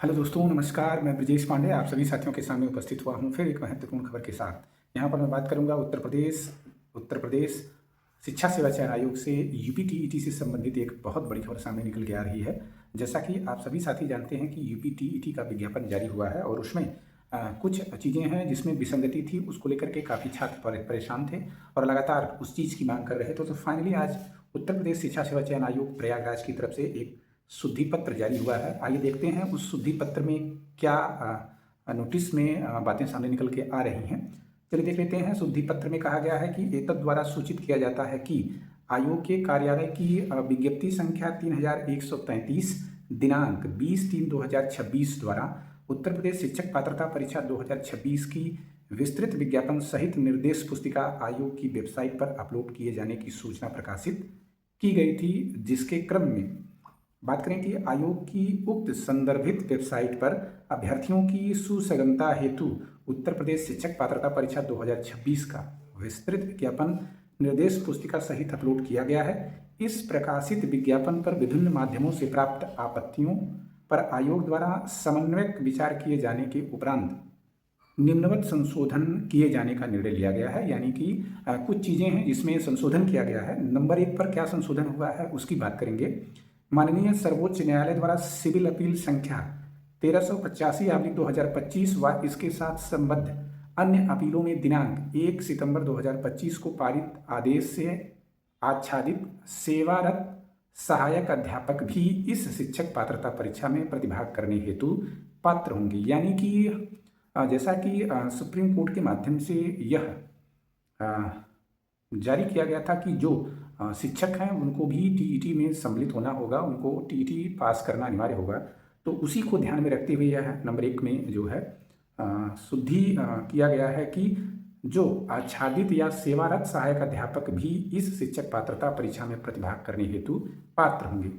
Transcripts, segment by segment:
Hello दोस्तों, नमस्कार। मैं ब्रजेश पांडे आप सभी साथियों के सामने उपस्थित हुआ हूं फिर एक महत्वपूर्ण खबर के साथ। यहां पर मैं बात करूंगा उत्तर प्रदेश शिक्षा सेवा चयन आयोग से यूपीटीईटी से संबंधित एक बहुत बड़ी खबर सामने निकल के आ रही है। जैसा कि आप सभी साथी जानते हैं कि यूपीटीईटी का विज्ञापन जारी हुआ है और उसमें कुछ चीज़ें हैं जिसमें विसंगति थी। उसको लेकर के काफ़ी छात्र परेशान थे और लगातार उस चीज़ की मांग कर रहे थे। तो फाइनली आज उत्तर प्रदेश शिक्षा सेवा चयन आयोग प्रयागराज की तरफ से एक शुद्धि पत्र जारी हुआ है। आइए देखते हैं उस शुद्धि पत्र में क्या नोटिस में बातें सामने निकल के आ रही हैं। चलिए देख लेते हैं। शुद्धि पत्र में कहा गया है कि एतद द्वारा सूचित किया जाता है कि आयोग के कार्यालय की विज्ञप्ति संख्या 3133 दिनांक 20/3/2026 द्वारा उत्तर प्रदेश शिक्षक पात्रता परीक्षा 2026 की विस्तृत विज्ञापन सहित निर्देश पुस्तिका आयोग की वेबसाइट पर अपलोड किए जाने की सूचना प्रकाशित की गई थी, जिसके क्रम में बात करें कि आयोग की उक्त संदर्भित वेबसाइट पर अभ्यर्थियों की सुसगमता हेतु उत्तर प्रदेश शिक्षक पात्रता परीक्षा 2026 का विस्तृत विज्ञापन निर्देश पुस्तिका सहित अपलोड किया गया है। इस प्रकाशित विज्ञापन पर विभिन्न माध्यमों से प्राप्त आपत्तियों पर आयोग द्वारा समन्वयक विचार किए जाने के उपरांत निम्नवत संशोधन किए जाने का निर्णय लिया गया है। यानी कि कुछ चीज़ें हैं जिसमें संशोधन किया गया है। नंबर 1 पर क्या संशोधन हुआ है उसकी बात करेंगे। माननीय सर्वोच्च न्यायालय द्वारा सिविल अपील संख्या 1385/2025 व इसके साथ संबद्ध अन्य अपीलों में दिनांक 1 सितंबर 2025 को पारित आदेश से आच्छादित सेवारत सहायक अध्यापक भी इस शिक्षक पात्रता परीक्षा में प्रतिभाग करने हेतु पात्र होंगे। यानी कि जैसा कि सुप्रीम कोर्ट के माध्यम से यह जारी किया गया था कि जो शिक्षक हैं उनको भी टीईटी में सम्मिलित होना होगा, उनको टीईटी पास करना अनिवार्य होगा। तो उसी को ध्यान में रखते हुए यह नंबर 1 में जो है शुद्धि किया गया है कि जो आच्छादित या सेवारत सहायक अध्यापक भी इस शिक्षक पात्रता परीक्षा में प्रतिभाग करने हेतु पात्र होंगे।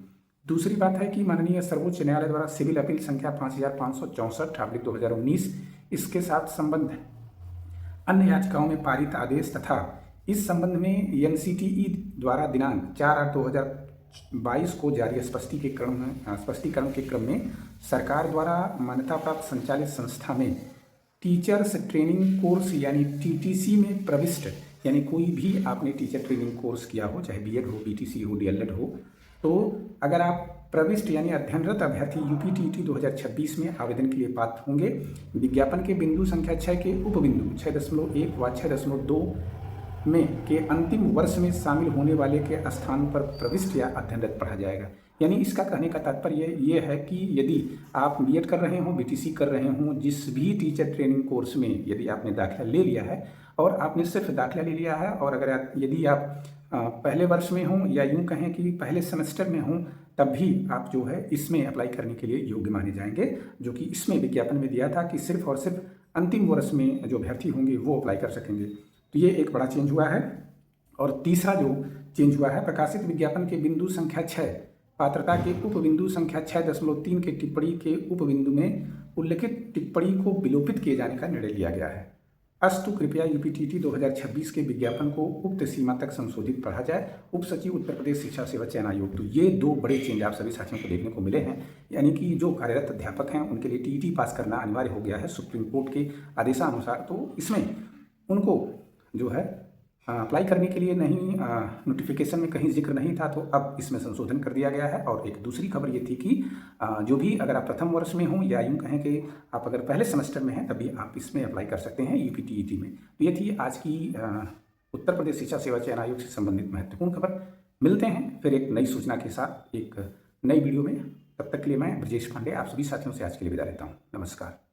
दूसरी बात है कि माननीय सर्वोच्च न्यायालय द्वारा सिविल अपील संख्या 5564/2019 इसके साथ संबंध अन्य याचिकाओं में पारित आदेश तथा इस संबंध में एनसीटीई द्वारा दिनांक 4/8/2022 को जारी स्पष्टीकरण के क्रम में सरकार द्वारा मान्यता प्राप्त संचालित संस्था में टीचर्स ट्रेनिंग कोर्स यानी टीटीसी में प्रविष्ट, यानी कोई भी आपने टीचर ट्रेनिंग कोर्स किया हो, चाहे बीएड हो, बीटीसी हो, डीएलएड हो, तो अगर आप प्रविष्ट यानी अध्ययनरत अभ्यर्थी यूपीटीईटी 2026 में आवेदन के लिए पात्र होंगे। विज्ञापन के बिंदु संख्या 6 के उपबिंदु 6.1 व 6.2 में के अंतिम वर्ष में शामिल होने वाले के स्थान पर प्रविष्ट या अध्ययनरत पढ़ा जाएगा। यानी इसका कहने का तात्पर्य ये है कि यदि आप बीएड कर रहे हों, बीटीसी कर रहे हों, जिस भी टीचर ट्रेनिंग कोर्स में यदि आपने दाखिला ले लिया है और आपने सिर्फ दाखिला ले लिया है और अगर यदि आप पहले वर्ष में हों या यूँ कहें कि पहले सेमेस्टर में हों, तब भी आप जो है इसमें अप्लाई करने के लिए योग्य माने जाएंगे। जो कि इसमें विज्ञापन में दिया था कि सिर्फ और सिर्फ अंतिम वर्ष में जो अभ्यर्थी होंगे वो अप्लाई कर सकेंगे। तो ये एक बड़ा चेंज हुआ है। और तीसरा जो चेंज हुआ है, प्रकाशित विज्ञापन के बिंदु संख्या 6 पात्रता के उपबिंदु संख्या 6.3 के टिप्पणी के उपबिंदु में उल्लिखित टिप्पणी को विलोपित किए जाने का निर्णय लिया गया है। अस्तु कृपया यूपीटीईटी 2026 के विज्ञापन को उक्त सीमा तक संशोधित पढ़ा जाए। उप सचिव उत्तर प्रदेश शिक्षा सेवा चयन आयोग। तो ये 2 बड़े चेंज आप सभी साथियों को देखने को मिले हैं। यानी कि जो कार्यरत अध्यापक हैं उनके लिए टीईटी पास करना अनिवार्य हो गया है सुप्रीम कोर्ट के आदेशानुसार। तो इसमें उनको जो है अप्लाई करने के लिए नहीं, नोटिफिकेशन में कहीं जिक्र नहीं था, तो अब इसमें संशोधन कर दिया गया है। और एक दूसरी खबर ये थी कि जो भी अगर आप प्रथम वर्ष में हों या यूँ कहें कि आप अगर पहले सेमेस्टर में हैं तभी आप इसमें अप्लाई कर सकते हैं यूपीटीईटी में। तो ये थी आज की उत्तर प्रदेश शिक्षा सेवा चयन आयोग से संबंधित महत्वपूर्ण खबर। मिलते हैं फिर एक नई सूचना के साथ एक नई वीडियो में। तब तक के लिए मैं ब्रजेश पांडे आप सभी साथियों से आज के लिए विदा लेता हूँ। नमस्कार।